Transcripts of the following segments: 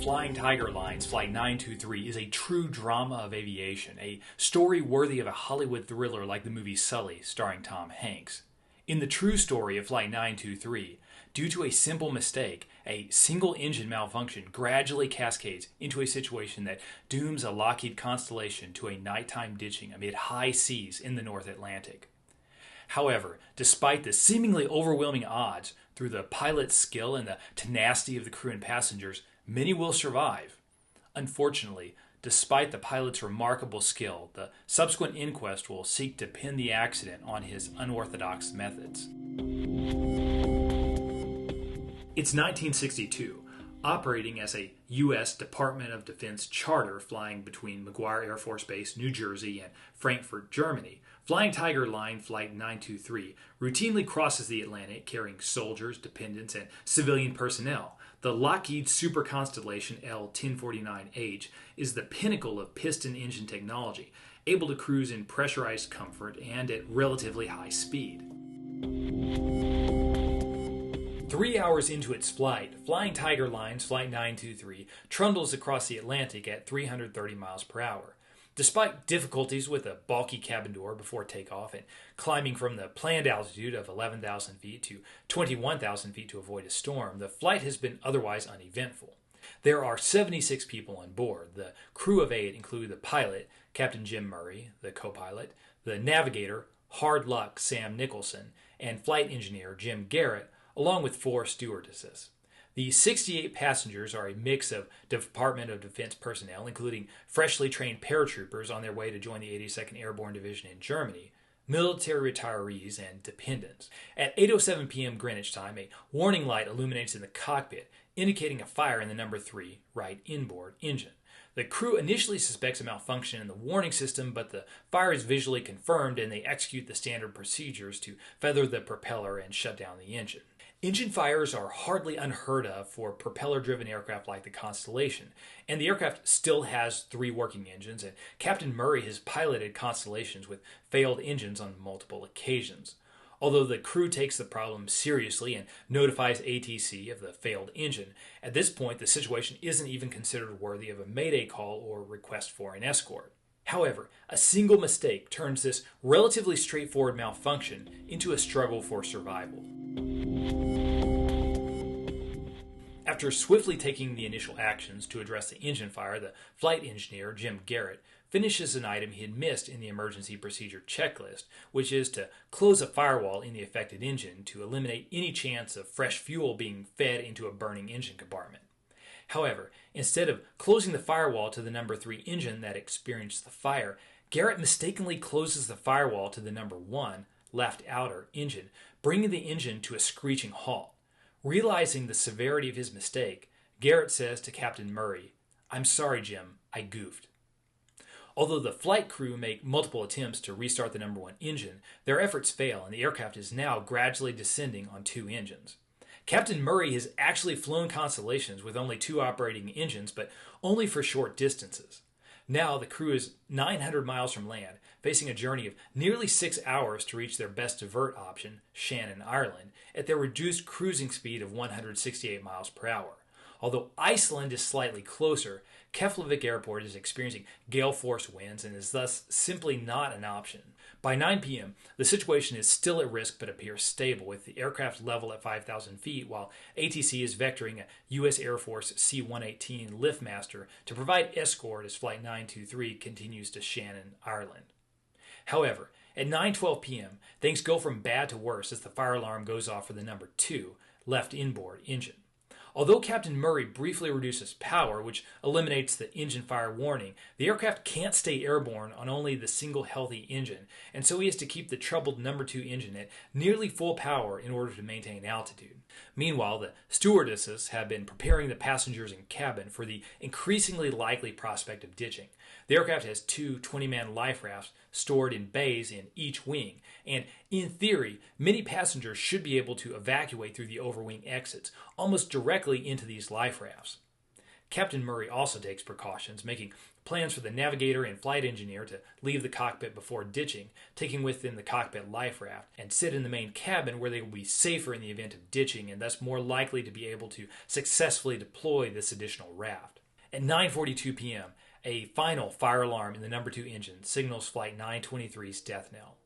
Flying Tiger Line's Flight 923 is a true drama of aviation, a story worthy of a Hollywood thriller like the movie Sully, starring Tom Hanks. In the true story of Flight 923, due to a simple mistake, a single engine malfunction gradually cascades into a situation that dooms a Lockheed Constellation to a nighttime ditching amid high seas in the North Atlantic. However, despite the seemingly overwhelming odds, through the pilot's skill and the tenacity of the crew and passengers, many will survive. Unfortunately, despite the pilot's remarkable skill, the subsequent inquest will seek to pin the accident on his unorthodox methods. It's 1962. Operating as a U.S. Department of Defense charter flying between McGuire Air Force Base, New Jersey, and Frankfurt, Germany, Flying Tiger Line Flight 923 routinely crosses the Atlantic carrying soldiers, dependents, and civilian personnel. The Lockheed Super Constellation L-1049H is the pinnacle of piston engine technology, able to cruise in pressurized comfort and at relatively high speed. 3 hours into its flight, Flying Tiger Line's Flight 923 trundles across the Atlantic at 330 miles per hour. Despite difficulties with a bulky cabin door before takeoff and climbing from the planned altitude of 11,000 feet to 21,000 feet to avoid a storm, the flight has been otherwise uneventful. There are 76 people on board. The crew of 8 include the pilot, Captain Jim Murray, the co-pilot, the navigator, Hard Luck Sam Nicholson, and flight engineer Jim Garrett, along with 4 stewardesses. The 68 passengers are a mix of Department of Defense personnel, including freshly trained paratroopers on their way to join the 82nd Airborne Division in Germany, military retirees, and dependents. At 8:07 p.m. Greenwich time, a warning light illuminates in the cockpit, indicating a fire in the number 3 right inboard engine. The crew initially suspects a malfunction in the warning system, but the fire is visually confirmed and they execute the standard procedures to feather the propeller and shut down the engine. Engine fires are hardly unheard of for propeller-driven aircraft like the Constellation, and the aircraft still has 3 working engines, and Captain Murray has piloted Constellations with failed engines on multiple occasions. Although the crew takes the problem seriously and notifies ATC of the failed engine, at this point the situation isn't even considered worthy of a mayday call or request for an escort. However, a single mistake turns this relatively straightforward malfunction into a struggle for survival. After swiftly taking the initial actions to address the engine fire, the flight engineer, Jim Garrett, finishes an item he had missed in the emergency procedure checklist, which is to close a firewall in the affected engine to eliminate any chance of fresh fuel being fed into a burning engine compartment. However, instead of closing the firewall to the number 3 engine that experienced the fire, Garrett mistakenly closes the firewall to the number 1 left outer engine, bringing the engine to a screeching halt. Realizing the severity of his mistake, Garrett says to Captain Murray, "I'm sorry, Jim, I goofed." Although the flight crew make multiple attempts to restart the number 1 engine, their efforts fail and the aircraft is now gradually descending on 2 engines. Captain Murray has actually flown Constellations with only 2 operating engines, but only for short distances. Now the crew is 900 miles from land, facing a journey of nearly 6 hours to reach their best divert option, Shannon, Ireland, at their reduced cruising speed of 168 miles per hour. Although Iceland is slightly closer, Keflavik Airport is experiencing gale force winds and is thus simply not an option. By 9 p.m., the situation is still at risk but appears stable, with the aircraft level at 5,000 feet, while ATC is vectoring a U.S. Air Force C-118 Liftmaster to provide escort as Flight 923 continues to Shannon, Ireland. However, at 9:12 p.m., things go from bad to worse as the fire alarm goes off for the number 2 left inboard engine. Although Captain Murray briefly reduces power, which eliminates the engine fire warning, the aircraft can't stay airborne on only the single healthy engine, and so he has to keep the troubled number 2 engine at nearly full power in order to maintain altitude. Meanwhile, the stewardesses have been preparing the passengers and cabin for the increasingly likely prospect of ditching. The aircraft has 2 20-man life rafts stored in bays in each wing, and in theory, many passengers should be able to evacuate through the overwing exits, almost directly into these life rafts. Captain Murray also takes precautions, making plans for the navigator and flight engineer to leave the cockpit before ditching, taking with them the cockpit life raft, and sit in the main cabin where they will be safer in the event of ditching and thus more likely to be able to successfully deploy this additional raft. At 9:42 p.m., a final fire alarm in the number 2 engine signals Flight 923's death knell.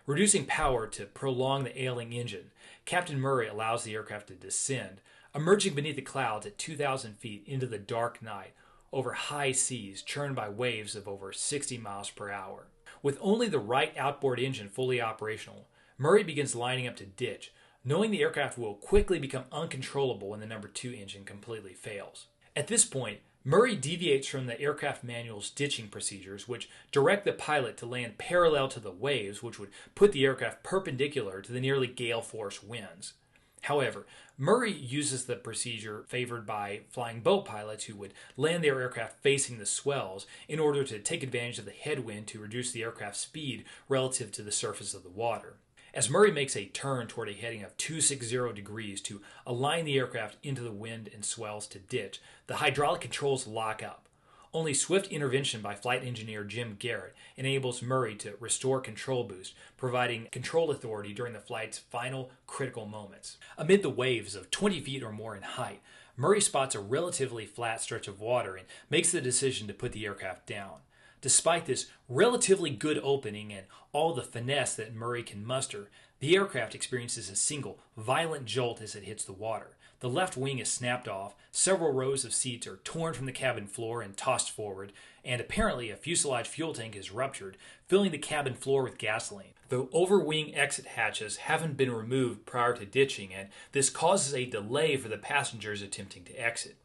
Reducing power to prolong the ailing engine, Captain Murray allows the aircraft to descend, emerging beneath the clouds at 2,000 feet into the dark night over high seas churned by waves of over 60 miles per hour. With only the right outboard engine fully operational, Murray begins lining up to ditch, knowing the aircraft will quickly become uncontrollable when the number 2 engine completely fails. At this point, Murray deviates from the aircraft manual's ditching procedures, which direct the pilot to land parallel to the waves, which would put the aircraft perpendicular to the nearly gale-force winds. However, Murray uses the procedure favored by flying boat pilots who would land their aircraft facing the swells in order to take advantage of the headwind to reduce the aircraft's speed relative to the surface of the water. As Murray makes a turn toward a heading of 260 degrees to align the aircraft into the wind and swells to ditch, the hydraulic controls lock up. Only swift intervention by flight engineer Jim Garrett enables Murray to restore control boost, providing control authority during the flight's final critical moments. Amid the waves of 20 feet or more in height, Murray spots a relatively flat stretch of water and makes the decision to put the aircraft down. Despite this relatively good opening and all the finesse that Murray can muster, the aircraft experiences a single, violent jolt as it hits the water. The left wing is snapped off, several rows of seats are torn from the cabin floor and tossed forward, and apparently a fuselage fuel tank is ruptured, filling the cabin floor with gasoline. The overwing exit hatches haven't been removed prior to ditching, and this causes a delay for the passengers attempting to exit.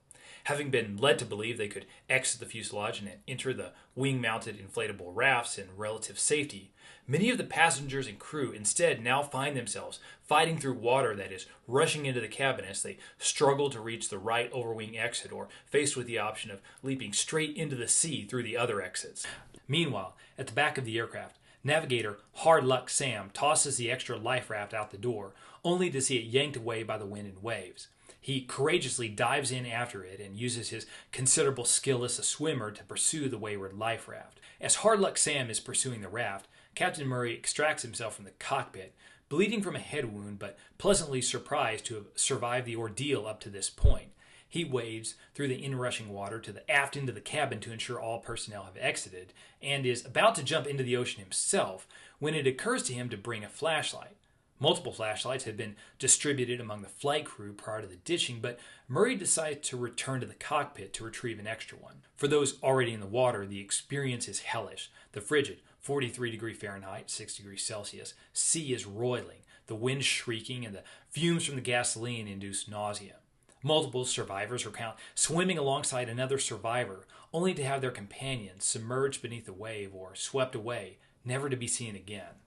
Having been led to believe they could exit the fuselage and enter the wing-mounted inflatable rafts in relative safety, many of the passengers and crew instead now find themselves fighting through water that is rushing into the cabin as they struggle to reach the right overwing exit or faced with the option of leaping straight into the sea through the other exits. Meanwhile, at the back of the aircraft, navigator Hard Luck Sam tosses the extra life raft out the door, only to see it yanked away by the wind and waves. He courageously dives in after it and uses his considerable skill as a swimmer to pursue the wayward life raft. As Hard Luck Sam is pursuing the raft, Captain Murray extracts himself from the cockpit, bleeding from a head wound but pleasantly surprised to have survived the ordeal up to this point. He wades through the inrushing water to the aft end of the cabin to ensure all personnel have exited, and is about to jump into the ocean himself when it occurs to him to bring a flashlight. Multiple flashlights had been distributed among the flight crew prior to the ditching, but Murray decides to return to the cockpit to retrieve an extra one. For those already in the water, the experience is hellish. The frigid 43 degrees Fahrenheit, 6 degrees Celsius, sea is roiling, the wind shrieking, and the fumes from the gasoline induce nausea. Multiple survivors recount swimming alongside another survivor, only to have their companions submerged beneath a wave or swept away, never to be seen again.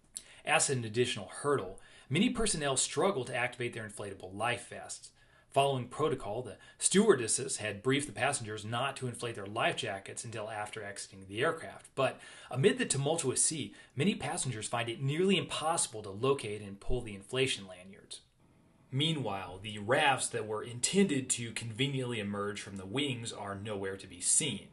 As an additional hurdle, many personnel struggle to activate their inflatable life vests. Following protocol, the stewardesses had briefed the passengers not to inflate their life jackets until after exiting the aircraft. But amid the tumultuous sea, many passengers find it nearly impossible to locate and pull the inflation lanyards. Meanwhile, the rafts that were intended to conveniently emerge from the wings are nowhere to be seen.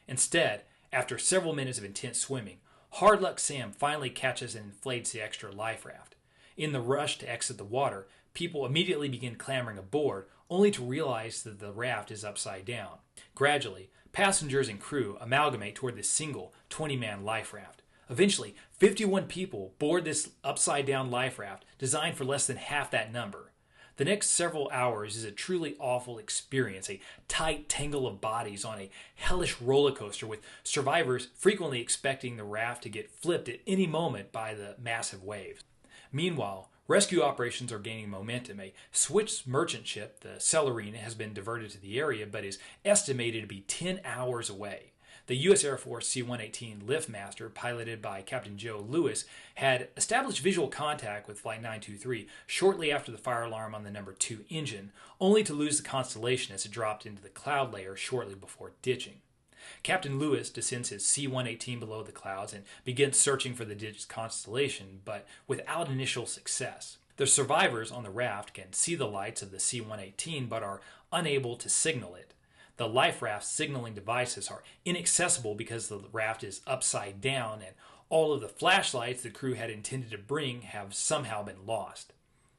Instead, after several minutes of intense swimming, Hard Luck Sam finally catches and inflates the extra life raft. In the rush to exit the water, people immediately begin clambering aboard, only to realize that the raft is upside down. Gradually, passengers and crew amalgamate toward this single 20-man life raft. Eventually, 51 people board this upside-down life raft designed for less than half that number. The next several hours is a truly awful experience, a tight tangle of bodies on a hellish roller coaster with survivors frequently expecting the raft to get flipped at any moment by the massive waves. Meanwhile, rescue operations are gaining momentum. A Swiss merchant ship, the Sully, has been diverted to the area but is estimated to be 10 hours away. The U.S. Air Force C-118 Liftmaster, piloted by Captain Joe Lewis, had established visual contact with Flight 923 shortly after the fire alarm on the number 2 engine, only to lose the Constellation as it dropped into the cloud layer shortly before ditching. Captain Lewis descends his C-118 below the clouds and begins searching for the ditched Constellation, but without initial success. The survivors on the raft can see the lights of the C-118 but are unable to signal it. The life raft signaling devices are inaccessible because the raft is upside down, and all of the flashlights the crew had intended to bring have somehow been lost.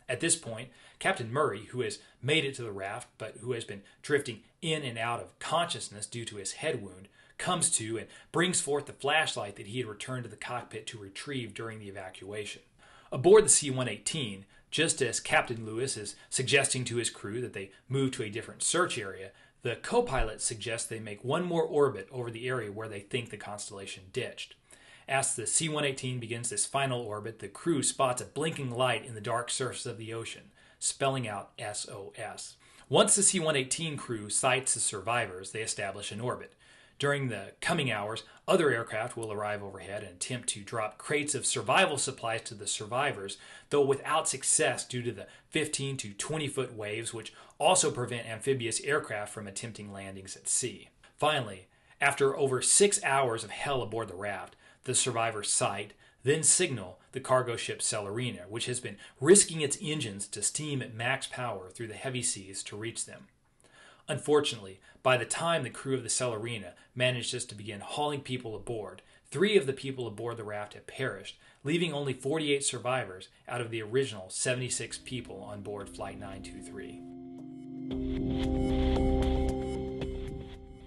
At this point, Captain Murray, who has made it to the raft but who has been drifting in and out of consciousness due to his head wound, comes to and brings forth the flashlight that he had returned to the cockpit to retrieve during the evacuation. Aboard the C-118, just as Captain Lewis is suggesting to his crew that they move to a different search area, the co-pilot suggests they make one more orbit over the area where they think the Constellation ditched. As the C-118 begins this final orbit, the crew spots a blinking light in the dark surface of the ocean, spelling out SOS. Once the C-118 crew sights the survivors, they establish an orbit. During the coming hours, other aircraft will arrive overhead and attempt to drop crates of survival supplies to the survivors, though without success due to the 15 to 20-foot waves, which also prevent amphibious aircraft from attempting landings at sea. Finally, after over 6 hours of hell aboard the raft, the survivors sight, then signal the cargo ship Celerina, which has been risking its engines to steam at max power through the heavy seas to reach them. Unfortunately, by the time the crew of the Celerina manages to begin hauling people aboard, 3 of the people aboard the raft have perished, leaving only 48 survivors out of the original 76 people on board Flight 923.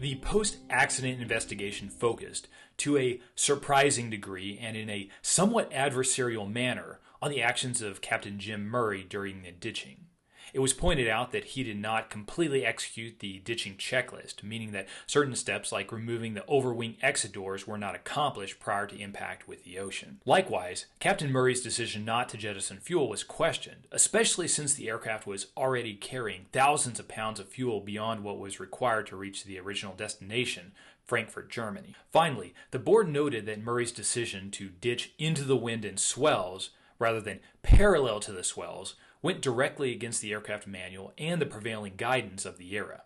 The post-accident investigation focused, to a surprising degree and in a somewhat adversarial manner, on the actions of Captain Jim Murray during the ditching. It was pointed out that he did not completely execute the ditching checklist, meaning that certain steps like removing the overwing exit doors were not accomplished prior to impact with the ocean. Likewise, Captain Murray's decision not to jettison fuel was questioned, especially since the aircraft was already carrying thousands of pounds of fuel beyond what was required to reach the original destination, Frankfurt, Germany. Finally, the board noted that Murray's decision to ditch into the wind in swells, rather than parallel to the swells, went directly against the aircraft manual and the prevailing guidance of the era.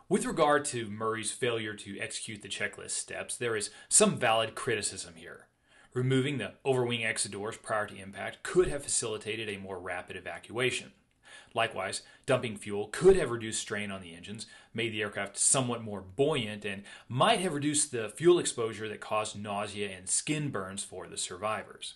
With regard to Murray's failure to execute the checklist steps, there is some valid criticism here. Removing the overwing exit doors prior to impact could have facilitated a more rapid evacuation. Likewise, dumping fuel could have reduced strain on the engines, made the aircraft somewhat more buoyant, and might have reduced the fuel exposure that caused nausea and skin burns for the survivors.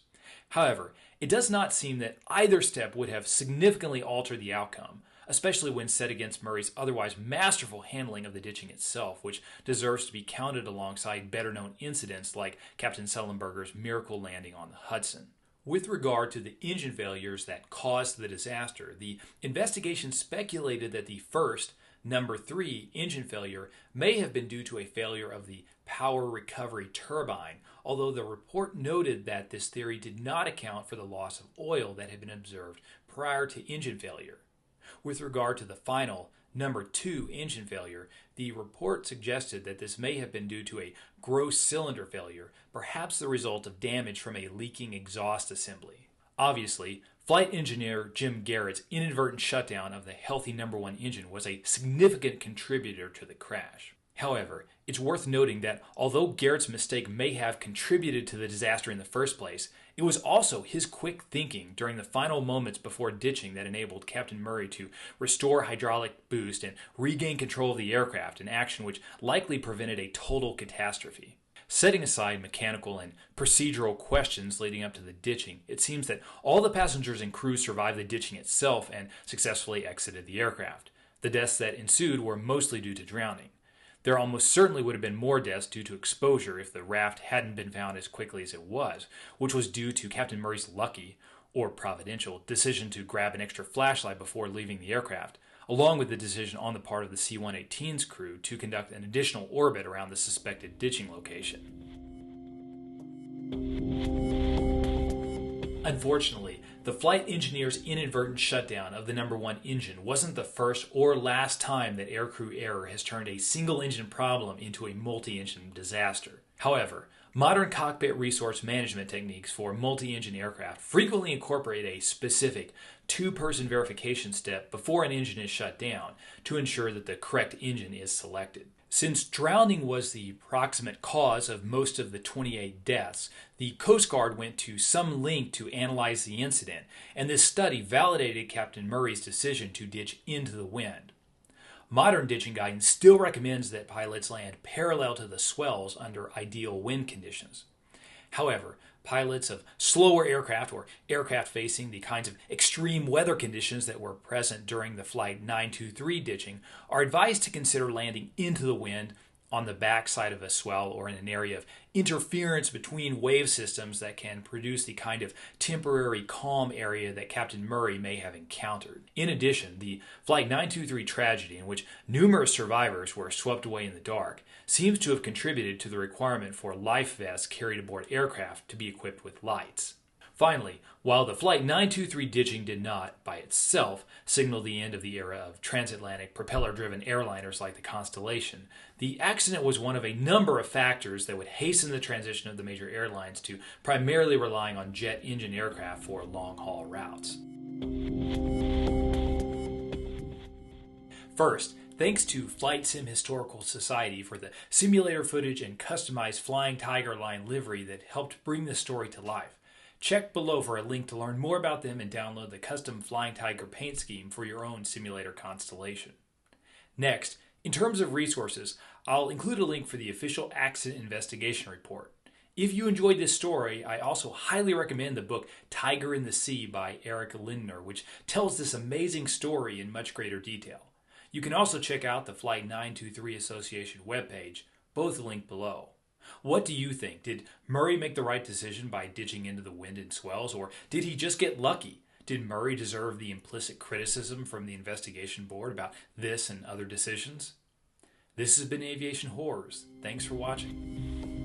However, it does not seem that either step would have significantly altered the outcome, especially when set against Murray's otherwise masterful handling of the ditching itself, which deserves to be counted alongside better-known incidents like Captain Sullenberger's miracle landing on the Hudson. With regard to the engine failures that caused the disaster, the investigation speculated that the first, number 3, engine failure may have been due to a failure of the power recovery turbine, although the report noted that this theory did not account for the loss of oil that had been observed prior to engine failure. With regard to the final, number 2, engine failure, the report suggested that this may have been due to a gross cylinder failure, perhaps the result of damage from a leaking exhaust assembly. Obviously, Flight Engineer Jim Garrett's inadvertent shutdown of the healthy number 1 engine was a significant contributor to the crash. However, it's worth noting that although Garrett's mistake may have contributed to the disaster in the first place, it was also his quick thinking during the final moments before ditching that enabled Captain Murray to restore hydraulic boost and regain control of the aircraft, an action which likely prevented a total catastrophe. Setting aside mechanical and procedural questions leading up to the ditching, it seems that all the passengers and crew survived the ditching itself and successfully exited the aircraft. The deaths that ensued were mostly due to drowning. There almost certainly would have been more deaths due to exposure if the raft hadn't been found as quickly as it was, which was due to Captain Murray's lucky, or providential, decision to grab an extra flashlight before leaving the aircraft, along with the decision on the part of the C-118's crew to conduct an additional orbit around the suspected ditching location. Unfortunately, the flight engineer's inadvertent shutdown of the number 1 engine wasn't the first or last time that aircrew error has turned a single engine problem into a multi-engine disaster. However, modern cockpit resource management techniques for multi-engine aircraft frequently incorporate a specific 2-person verification step before an engine is shut down to ensure that the correct engine is selected. Since drowning was the proximate cause of most of the 28 deaths, the Coast Guard went to some length to analyze the incident, and this study validated Captain Murray's decision to ditch into the wind. Modern ditching guidance still recommends that pilots land parallel to the swells under ideal wind conditions. However, Pilots of slower aircraft or aircraft facing the kinds of extreme weather conditions that were present during the Flight 923 ditching are advised to consider landing into the wind on the backside of a swell or in an area of interference between wave systems that can produce the kind of temporary calm area that Captain Murray may have encountered. In addition, the Flight 923 tragedy, in which numerous survivors were swept away in the dark, seems to have contributed to the requirement for life vests carried aboard aircraft to be equipped with lights. Finally, while the Flight 923 ditching did not, by itself, signal the end of the era of transatlantic propeller-driven airliners like the Constellation, the accident was one of a number of factors that would hasten the transition of the major airlines to primarily relying on jet engine aircraft for long-haul routes. First, thanks to Flight Sim Historical Society for the simulator footage and customized Flying Tiger line livery that helped bring this story to life. Check below for a link to learn more about them and download the custom Flying Tiger paint scheme for your own simulator constellation. Next, in terms of resources, I'll include a link for the official accident investigation report. If you enjoyed this story, I also highly recommend the book Tiger in the Sea by Eric Lindner, which tells this amazing story in much greater detail. You can also check out the Flight 923 Association webpage, both linked below. What do you think? Did Murray make the right decision by ditching into the wind and swells, or did he just get lucky? Did Murray deserve the implicit criticism from the investigation board about this and other decisions? This has been Aviation Horrors. Thanks for watching.